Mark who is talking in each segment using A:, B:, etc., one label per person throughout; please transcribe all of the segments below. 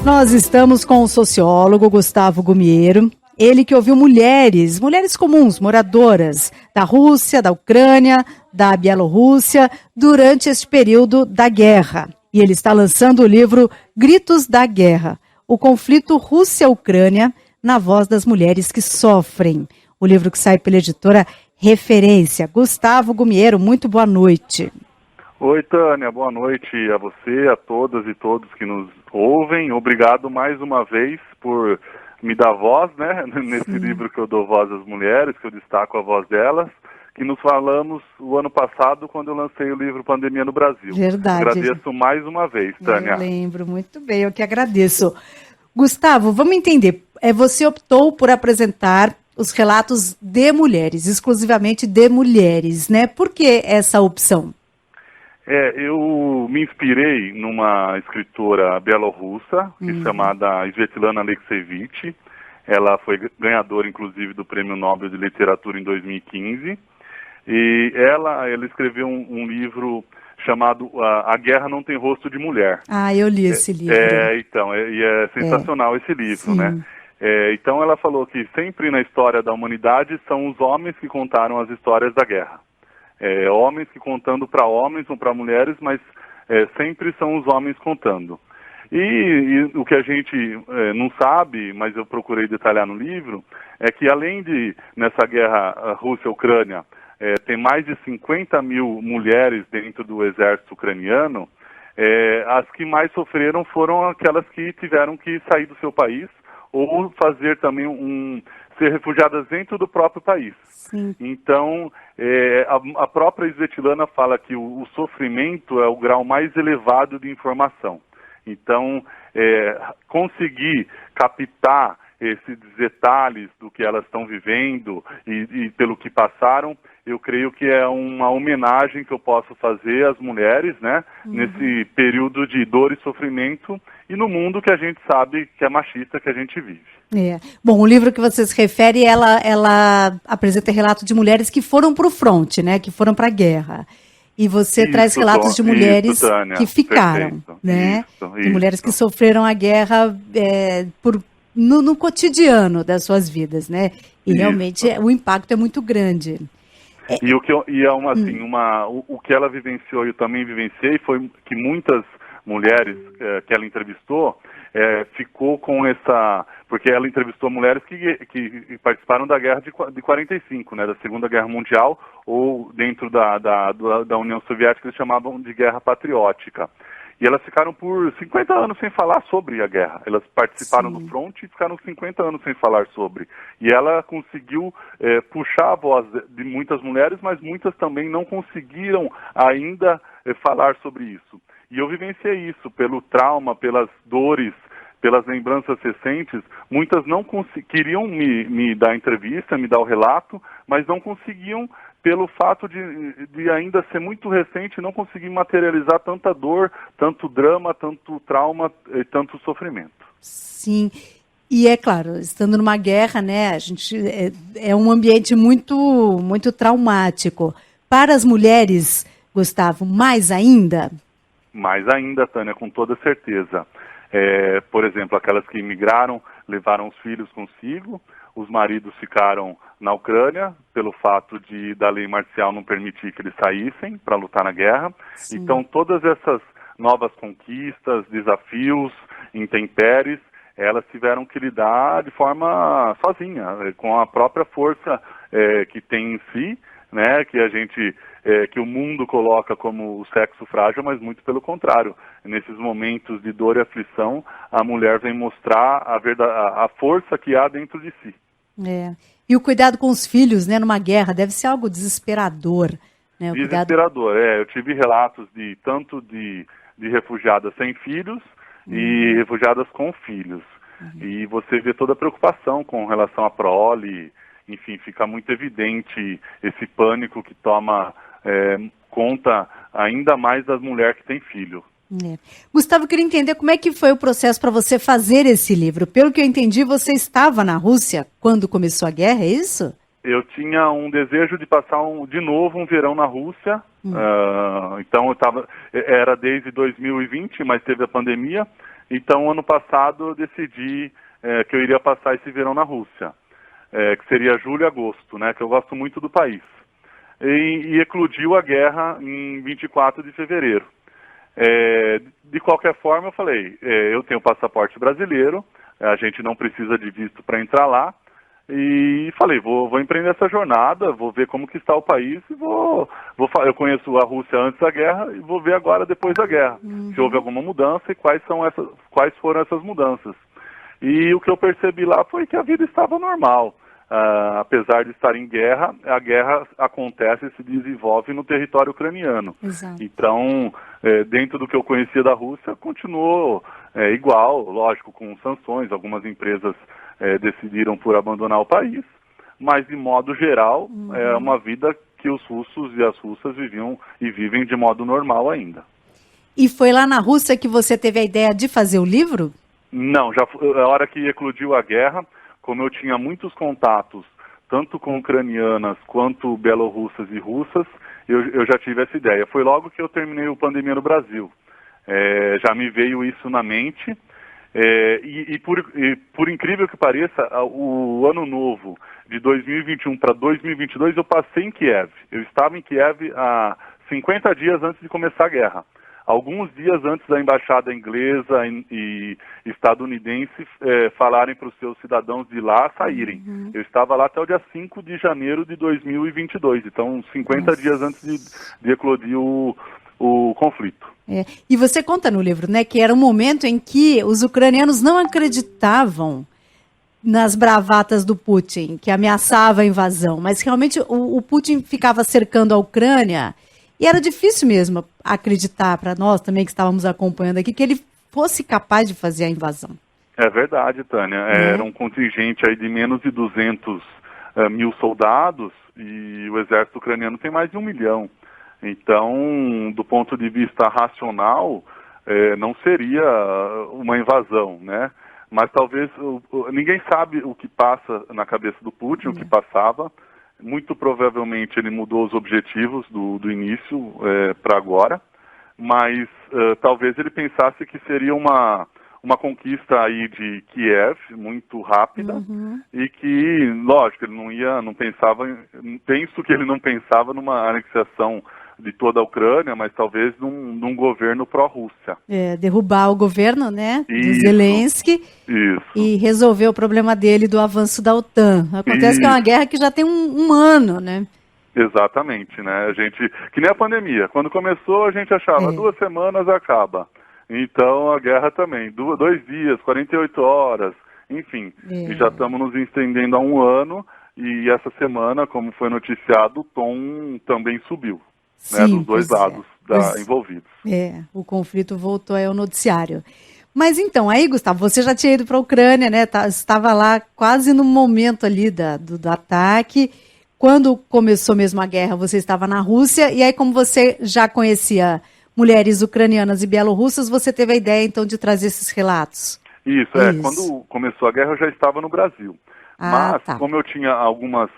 A: Nós estamos com o sociólogo Gustavo Gumiero, ele que ouviu mulheres comuns, moradoras da Rússia, da Ucrânia, da Bielorrússia, durante este período da guerra. E ele está lançando o livro Gritos da Guerra, o conflito Rússia-Ucrânia na voz das mulheres que sofrem. O livro que sai pela editora Referência. Gustavo Gumiero, muito boa noite.
B: Oi, Tânia, boa noite a você, a todas e todos que nos ouvem. Obrigado mais uma vez por me dar voz, né, nesse livro que eu dou voz às mulheres, que eu destaco a voz delas, que nos falamos o ano passado quando eu lancei o livro Pandemia no Brasil.
A: Verdade.
B: Agradeço mais uma vez, Tânia.
A: Eu lembro, muito bem, eu que agradeço. Gustavo, vamos entender, você optou por apresentar os relatos de mulheres, exclusivamente de mulheres, né? Por que essa opção?
B: Eu me inspirei numa escritora bielorrussa, chamada Svetlana Alexievich. Ela foi ganhadora, inclusive, do Prêmio Nobel de Literatura em 2015. E ela escreveu um livro chamado A Guerra Não Tem Rosto de Mulher.
A: Ah, eu li esse livro.
B: E é sensacional esse livro, né? Então ela falou que sempre na história da humanidade são os homens que contaram as histórias da guerra. Homens que contando para homens ou para mulheres, mas sempre são os homens contando. E o que a gente não sabe, mas eu procurei detalhar no livro, é que além de, nessa guerra Rússia-Ucrânia, tem mais de 50 mil mulheres dentro do exército ucraniano, as que mais sofreram foram aquelas que tiveram que sair do seu país ou fazer também ser refugiadas dentro do próprio país.
A: Sim.
B: Então, a própria Svetlana fala que o sofrimento é o grau mais elevado de informação. Então, conseguir captar esses detalhes do que elas estão vivendo e pelo que passaram, eu creio que é uma homenagem que eu posso fazer às mulheres, né, nesse período de dor e sofrimento e no mundo que a gente sabe que é machista, que a gente vive.
A: Bom, o livro que você se refere, ela apresenta relatos de mulheres que foram para o fronte, né, que foram para a guerra. E você traz relatos de mulheres
B: Tânia,
A: que ficaram,
B: perfeito,
A: né, de mulheres que sofreram a guerra no cotidiano das suas vidas, né, e realmente o impacto é muito grande.
B: O que ela vivenciou e eu também vivenciei foi que muitas mulheres que ela entrevistou ficou com essa... Porque ela entrevistou mulheres que participaram da guerra de 45, né, da Segunda Guerra Mundial, ou dentro da União Soviética eles chamavam de guerra patriótica. E elas ficaram por 50 anos sem falar sobre a guerra. Elas participaram do fronte e ficaram 50 anos sem falar sobre. E ela conseguiu puxar a voz de muitas mulheres, mas muitas também não conseguiram ainda falar sobre isso. E eu vivenciei isso pelo trauma, pelas dores, pelas lembranças recentes. Muitas não queriam me dar entrevista, me dar o relato, mas não conseguiam pelo fato de ainda ser muito recente, não conseguir materializar tanta dor, tanto drama, tanto trauma e tanto sofrimento.
A: Sim, e é claro, estando numa guerra, né, a gente é um ambiente muito, muito traumático. Para as mulheres, Gustavo, mais ainda?
B: Mais ainda, Tânia, com toda certeza. Por exemplo, aquelas que imigraram, levaram os filhos consigo, os maridos ficaram na Ucrânia, pelo fato da lei marcial não permitir que eles saíssem para lutar na guerra. Sim. Então, todas essas novas conquistas, desafios, intempéries, elas tiveram que lidar de forma sozinha, com a própria força que tem em si, né, que o mundo coloca como o sexo frágil, mas muito pelo contrário. Nesses momentos de dor e aflição, a mulher vem mostrar a força que há dentro de si.
A: E o cuidado com os filhos, né, numa guerra, deve ser algo desesperador. Né?
B: Desesperador, Eu tive relatos tanto de refugiadas sem filhos e refugiadas com filhos. E você vê toda a preocupação com relação à prole. Enfim, fica muito evidente esse pânico que toma conta ainda mais das mulheres que têm filho.
A: Gustavo, eu queria entender como é que foi o processo para você fazer esse livro. Pelo que eu entendi, você estava na Rússia quando começou a guerra, é isso?
B: Eu tinha um desejo de passar de novo um verão na Rússia. 2020, então era desde 2020, mas teve a pandemia. Então, ano passado, eu decidi que eu iria passar esse verão na Rússia, que seria julho e agosto, né, que eu gosto muito do país. E eclodiu a guerra em 24 de fevereiro. De qualquer forma, eu falei, eu tenho passaporte brasileiro, a gente não precisa de visto para entrar lá, e falei, vou empreender essa jornada, vou ver como que está o país, e eu conheço a Rússia antes da guerra, e vou ver agora depois da guerra, se houve alguma mudança e quais foram essas mudanças. E o que eu percebi lá foi que a vida estava normal. Apesar de estar em guerra, a guerra acontece e se desenvolve no território ucraniano.
A: Exato.
B: Então, dentro do que eu conhecia da Rússia, continuou igual, lógico, com sanções. Algumas empresas decidiram por abandonar o país, mas, de modo geral, é uma vida que os russos e as russas viviam e vivem de modo normal ainda.
A: E foi lá na Rússia que você teve a ideia de fazer o livro?
B: Não, já a hora que eclodiu a guerra, como eu tinha muitos contatos, tanto com ucranianas quanto bielorrussas e russas, eu já tive essa ideia. Foi logo que eu terminei o Pandemia no Brasil. Já me veio isso na mente. Por incrível que pareça, o ano novo de 2021 para 2022 eu passei em Kiev. Eu estava em Kiev há 50 dias antes de começar a guerra. Alguns dias antes da embaixada inglesa e estadunidense falarem para os seus cidadãos de lá saírem. Eu estava lá até o dia 5 de janeiro de 2022, então 50 dias antes de eclodir o conflito.
A: E você conta no livro, né, que era um momento em que os ucranianos não acreditavam nas bravatas do Putin, que ameaçava a invasão, mas realmente o Putin ficava cercando a Ucrânia. E era difícil mesmo acreditar para nós também que estávamos acompanhando aqui que ele fosse capaz de fazer a invasão. É
B: verdade, Tânia. Era um contingente aí de menos de 200 mil soldados e o exército ucraniano tem mais de 1 milhão. Então, do ponto de vista racional, não seria uma invasão, né? Mas talvez, ninguém sabe o que passa na cabeça do Putin, o que passava. Muito provavelmente ele mudou os objetivos do início para agora, mas talvez ele pensasse que seria uma conquista aí de Kiev muito rápida e que, lógico, ele penso que ele não pensava numa anexação de toda a Ucrânia, mas talvez num governo pró-Rússia.
A: Derrubar o governo, né, do Zelensky e resolver o problema dele do avanço da OTAN. Acontece que é uma guerra que já tem um ano, né?
B: Exatamente, né? Que nem a pandemia. Quando começou, a gente achava 2 semanas acaba. Então a guerra também, 2 dias, 48 horas, enfim. E já estamos nos estendendo há 1 ano e essa semana, como foi noticiado, o tom também subiu. Né, dos dois lados envolvidos.
A: O conflito voltou ao noticiário. Mas então, aí, Gustavo, você já tinha ido para a Ucrânia, né? Estava lá quase no momento ali do ataque. Quando começou mesmo a guerra, você estava na Rússia. E aí, como você já conhecia mulheres ucranianas e bielorrussas, você teve a ideia, então, de trazer esses relatos?
B: Isso. Quando começou a guerra, eu já estava no Brasil. Mas, como eu tinha algumas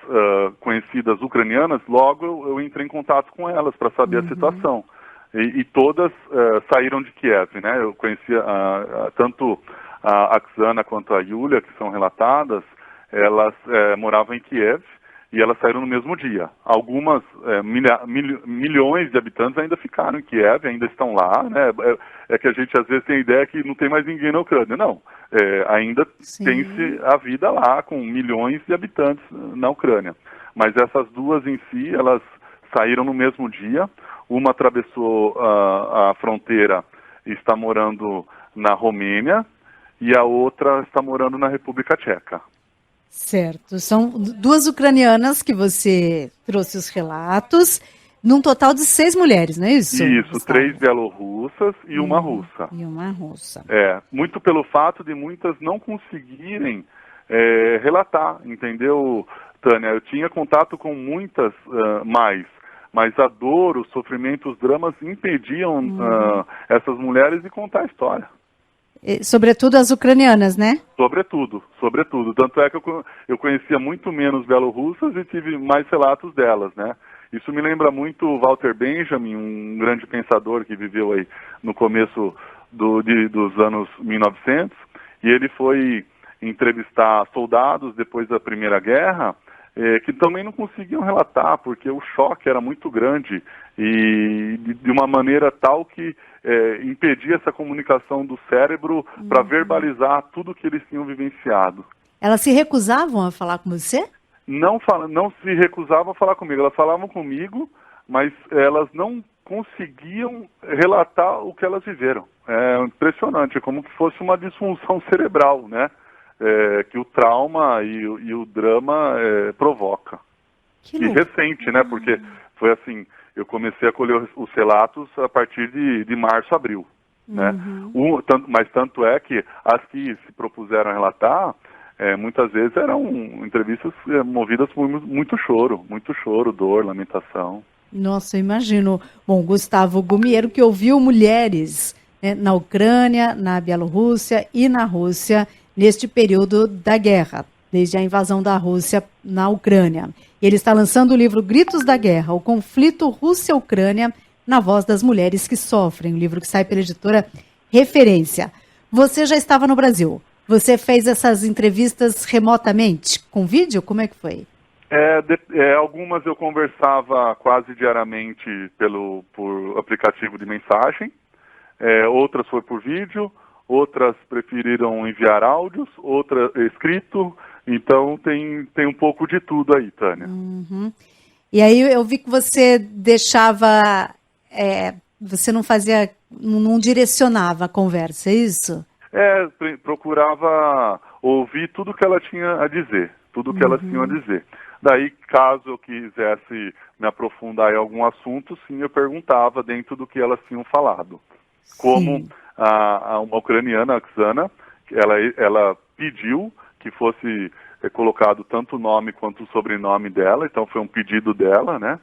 B: conhecidas ucranianas, logo eu entrei em contato com elas para saber a situação. E todas saíram de Kiev, né? Eu conhecia tanto a Oksana quanto a Yulia, que são relatadas, elas moravam em Kiev e elas saíram no mesmo dia. Algumas, milhões de habitantes ainda ficaram em Kiev, ainda estão lá, né? É que a gente às vezes tem a ideia que não tem mais ninguém na Ucrânia. Não, ainda tem-se a vida lá, com milhões de habitantes na Ucrânia. Mas essas duas em si, elas saíram no mesmo dia. Uma atravessou a fronteira e está morando na Romênia, e a outra está morando na República Tcheca.
A: Certo. São 2 ucranianas que você trouxe os relatos, num total de 6 mulheres, não é isso?
B: Isso,
A: Gustavo?
B: 3 bielorrussas e uma russa.
A: E uma russa.
B: Muito pelo fato de muitas não conseguirem relatar, entendeu, Tânia? Eu tinha contato com muitas mais, mas a dor, o sofrimento, os dramas impediam essas mulheres de contar a história.
A: Sobretudo as ucranianas, né?
B: Sobretudo. Tanto é que eu conhecia muito menos bielorrussas e tive mais relatos delas, né? Isso me lembra muito Walter Benjamin, um grande pensador que viveu aí no começo dos anos 1900, e ele foi entrevistar soldados depois da Primeira Guerra, que também não conseguiam relatar, porque o choque era muito grande e de uma maneira tal que impedia essa comunicação do cérebro para verbalizar tudo que eles tinham vivenciado.
A: Elas se recusavam a falar com você?
B: Não se recusavam a falar comigo, elas falavam comigo, mas elas não conseguiam relatar o que elas viveram. É impressionante, é como se fosse uma disfunção cerebral, né? Que o trauma e o drama provoca. E recente, né? Porque foi assim, eu comecei a colher os relatos a partir de março, abril. Né? Mas tanto é que as que se propuseram a relatar, muitas vezes eram entrevistas movidas por muito choro, dor, lamentação.
A: Nossa, eu imagino. Bom, Gustavo Gumiero, que ouviu mulheres, né, na Ucrânia, na Bielorrússia e na Rússia, neste período da guerra, desde a invasão da Rússia na Ucrânia. Ele está lançando o livro Gritos da Guerra, o conflito Rússia-Ucrânia, na voz das mulheres que sofrem, um livro que sai pela editora Referência. Você já estava no Brasil. Você fez essas entrevistas remotamente, com vídeo? Como é que foi?
B: Algumas eu conversava quase diariamente por aplicativo de mensagem, outras foi por vídeo, outras preferiram enviar áudios, outras escrito, então tem um pouco de tudo aí, Tânia.
A: E aí eu vi que você deixava, você não direcionava a conversa, é isso?
B: Procurava ouvir tudo que ela tinha a dizer, Daí, caso eu quisesse me aprofundar em algum assunto, sim, eu perguntava dentro do que elas tinham falado. Como uma ucraniana, a Oksana, ela pediu que fosse colocado tanto o nome quanto o sobrenome dela, então foi um pedido dela, né?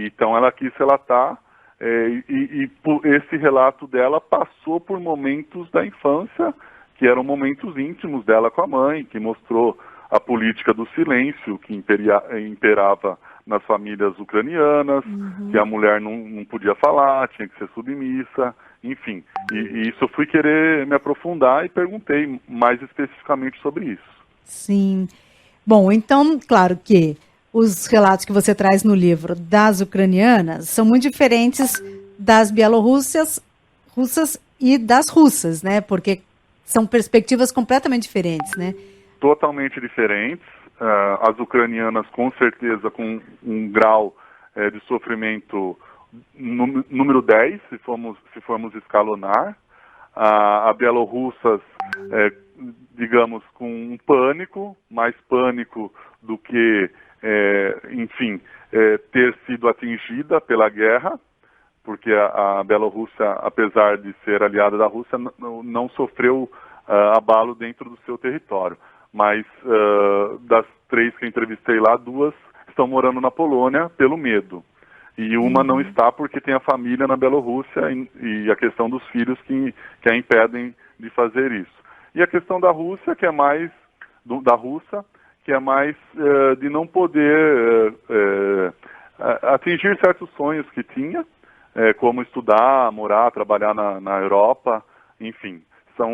B: Então ela quis relatar, esse relato dela passou por momentos da infância, que eram momentos íntimos dela com a mãe, que mostrou a política do silêncio que imperava nas famílias ucranianas, que a mulher não podia falar, tinha que ser submissa, enfim. E isso eu fui querer me aprofundar e perguntei mais especificamente sobre isso.
A: Sim. Bom, então, claro que os relatos que você traz no livro das ucranianas são muito diferentes das bielorrussas e das russas, né? Porque são perspectivas completamente diferentes, né?
B: Totalmente diferentes. As ucranianas, com certeza, com um grau de sofrimento número 10, se formos escalonar. A bielorrussas, digamos, com um pânico, mais pânico do que, ter sido atingida pela guerra, porque a Bielorrússia, apesar de ser aliada da Rússia, não sofreu abalo dentro do seu território. Mas das 3 que eu entrevistei lá, 2 estão morando na Polônia pelo medo. E uma não está porque tem a família na Bielorrússia e a questão dos filhos que a impedem de fazer isso. E a questão da Rússia, que é mais de não poder atingir certos sonhos que tinha, como estudar, morar, trabalhar na Europa, enfim. São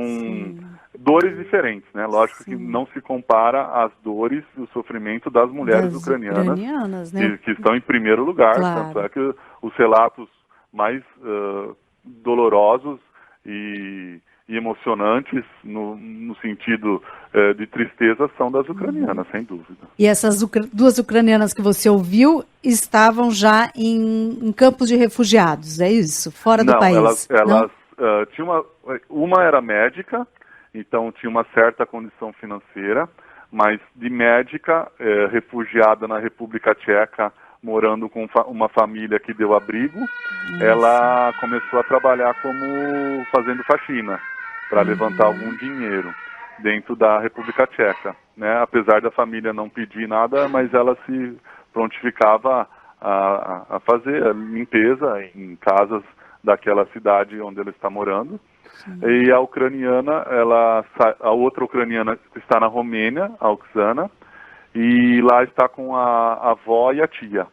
B: dores diferentes, né? Lógico que não se compara às dores e o sofrimento das mulheres ucranianas, né? que estão em primeiro lugar. Claro. Tanto é que os relatos mais dolorosos e emocionantes no sentido de tristeza são das ucranianas, sem dúvida.
A: E essas 2 ucranianas que você ouviu estavam já em campos de refugiados, é isso? Fora do país?
B: Elas uma era médica, então tinha uma certa condição financeira, mas de médica, refugiada na República Tcheca, morando com uma família que deu abrigo, ela começou a trabalhar como fazendo faxina, para levantar algum dinheiro dentro da República Tcheca, né? Apesar da família não pedir nada, mas ela se prontificava a fazer a limpeza em casas daquela cidade onde ela está morando. E a ucraniana, a outra ucraniana está na Romênia, a Oksana, e lá está com a avó e a tia.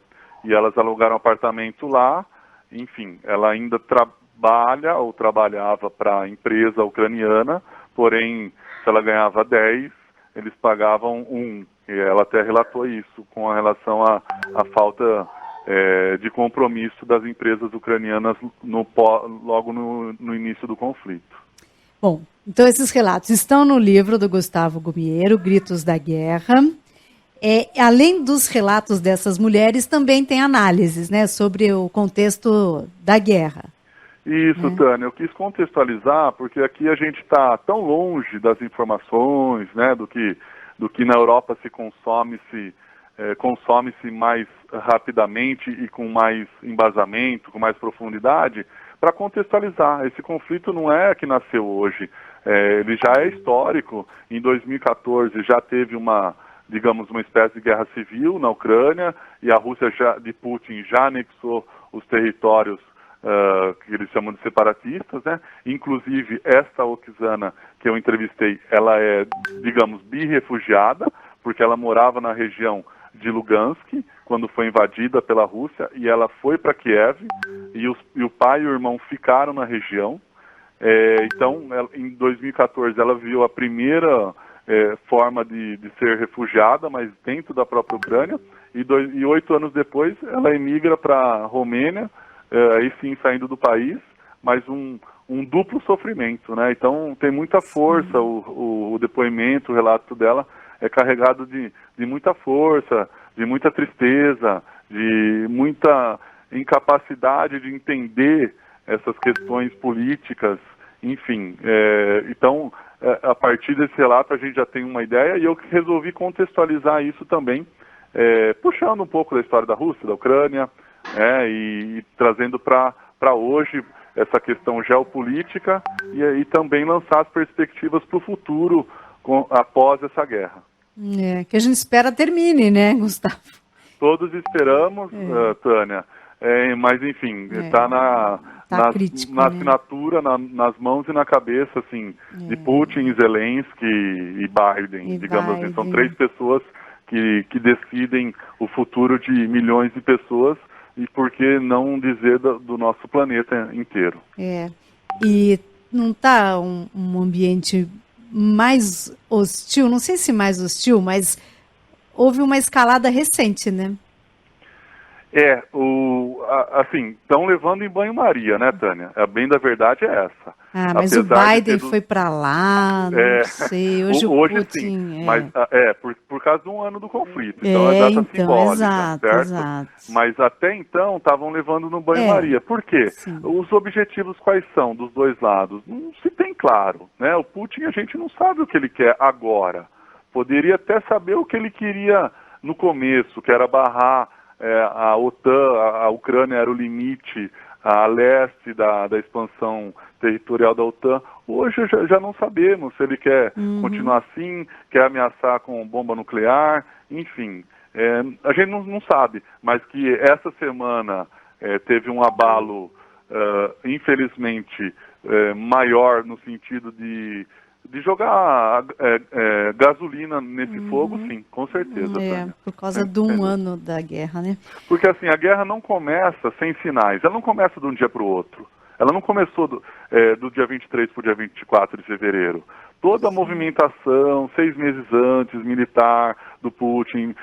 B: E elas alugaram um apartamento lá, enfim, ela ainda trabalha ou trabalhava para a empresa ucraniana, porém, se ela ganhava 10, eles pagavam 1. E ela até relatou isso com relação à falta de compromisso das empresas ucranianas logo no início do conflito.
A: Bom, então esses relatos estão no livro do Gustavo Gumiero, Gritos da Guerra. Além dos relatos dessas mulheres, também tem análises, né, sobre o contexto da guerra.
B: Isso, Tânia, eu quis contextualizar, porque aqui a gente está tão longe das informações, né, do que na Europa consome-se mais rapidamente e com mais embasamento, com mais profundidade, para contextualizar. Esse conflito não é que nasceu hoje, ele já é histórico. Em 2014 já teve uma espécie de guerra civil na Ucrânia, e a Rússia de Putin já anexou os territórios que eles chamam de separatistas, né? Inclusive, essa Oksana que eu entrevistei, ela é, bi-refugiada, porque ela morava na região de Lugansk, quando foi invadida pela Rússia, e ela foi para Kiev, e o pai e o irmão ficaram na região. Então, em 2014, ela viu a primeira forma de ser refugiada, mas dentro da própria Ucrânia, e 8 anos depois, ela emigra para a Romênia, aí sim saindo do país, mas um duplo sofrimento, né? Então tem muita força, o depoimento, o relato dela é carregado de muita força, de muita tristeza, de muita incapacidade de entender essas questões políticas, enfim. Então, a partir desse relato a gente já tem uma ideia, e eu resolvi contextualizar isso também, puxando um pouco da história da Rússia, da Ucrânia, e trazendo para hoje essa questão geopolítica e também lançar as perspectivas para o futuro após essa guerra.
A: Que a gente espera termine, né, Gustavo?
B: Todos esperamos, Tânia, mas enfim, está na assinatura, nas mãos e na cabeça, assim, de Putin, Zelensky e Biden, assim, são 3 pessoas que decidem o futuro de milhões de pessoas, e por que não dizer do nosso planeta inteiro.
A: E não está um ambiente mais hostil, não sei se mais hostil, mas houve uma escalada recente, né?
B: Assim, estão levando em banho-maria, né, Tânia? A bem da verdade é essa.
A: Mas o Biden foi para lá, não sei, hoje o Putin...
B: sim, mas por causa de um ano do conflito, então é data simbólica, certo?
A: Exato.
B: Mas até então estavam levando no banho-maria. Por quê? Sim. Os objetivos quais são dos dois lados? Não se tem claro, né? O Putin, a gente não sabe o que ele quer agora. Poderia até saber o que ele queria no começo, que era barrar a OTAN, a Ucrânia era o limite a leste da expansão territorial da OTAN. Hoje já não sabemos se ele quer continuar assim, quer ameaçar com bomba nuclear, enfim. A gente não sabe, mas que essa semana teve um abalo, infelizmente, maior no sentido de jogar gasolina nesse fogo, sim, com certeza.
A: Por causa de um ano da guerra, né?
B: Porque assim, a guerra não começa sem sinais, ela não começa de um dia para o outro. Ela não começou do dia 23 para o dia 24 de fevereiro. Toda a movimentação, 6 meses antes, militar, do Putin,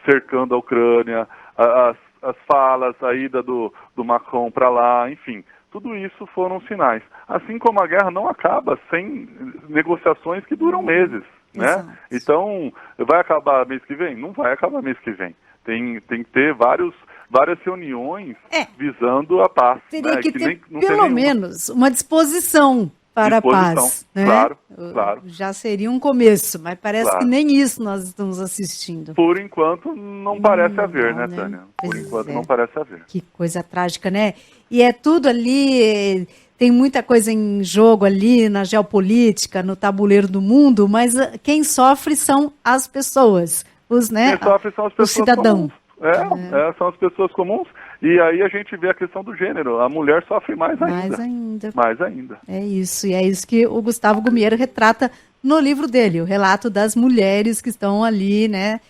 B: cercando a Ucrânia, as falas, a ida do Macron para lá, enfim, tudo isso foram sinais. Assim como a guerra não acaba sem negociações que duram meses, né? Exato. Então, vai acabar mês que vem? Não vai acabar mês que vem. Tem que ter várias reuniões visando a paz.
A: Teria que ter, pelo menos, uma disposição para a paz. Né?
B: Claro.
A: Já seria um começo, mas parece que nem isso nós estamos assistindo.
B: Por enquanto, não parece haver, né, Tânia? Por enquanto, não parece haver.
A: Que coisa trágica, né? E é tudo ali, tem muita coisa em jogo ali na geopolítica, no tabuleiro do mundo, mas quem sofre são as pessoas,
B: quem sofre são as pessoas,
A: o cidadão.
B: São as pessoas comuns, e aí a gente vê a questão do gênero, a mulher sofre mais ainda. Mais ainda.
A: É isso, e é isso que o Gustavo Gumiero retrata no livro dele, o relato das mulheres que estão ali, né,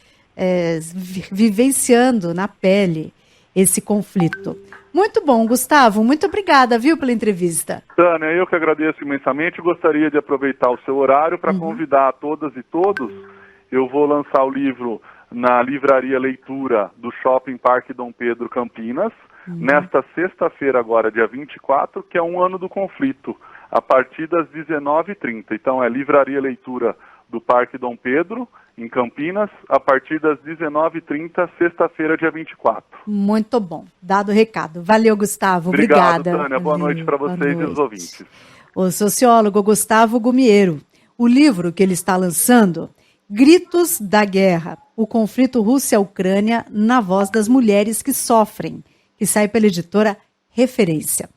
A: vivenciando na pele esse conflito. Muito bom, Gustavo. Muito obrigada, viu, pela entrevista.
B: Tânia, eu que agradeço imensamente. Gostaria de aproveitar o seu horário para convidar a todas e todos. Eu vou lançar o livro na Livraria Leitura do Shopping Parque Dom Pedro, Campinas, nesta sexta-feira agora, dia 24, que é um ano do conflito, a partir das 19h30. Então é Livraria Leitura do Parque Dom Pedro, em Campinas, a partir das 19h30, sexta-feira, dia 24.
A: Muito bom. Dado o recado. Valeu, Gustavo.
B: Obrigado,
A: Obrigada.
B: Tânia. Boa noite para vocês e os ouvintes.
A: O sociólogo Gustavo Gumiero. O livro que ele está lançando, Gritos da Guerra, o conflito Rússia-Ucrânia na voz das mulheres que sofrem, que sai pela editora Referência.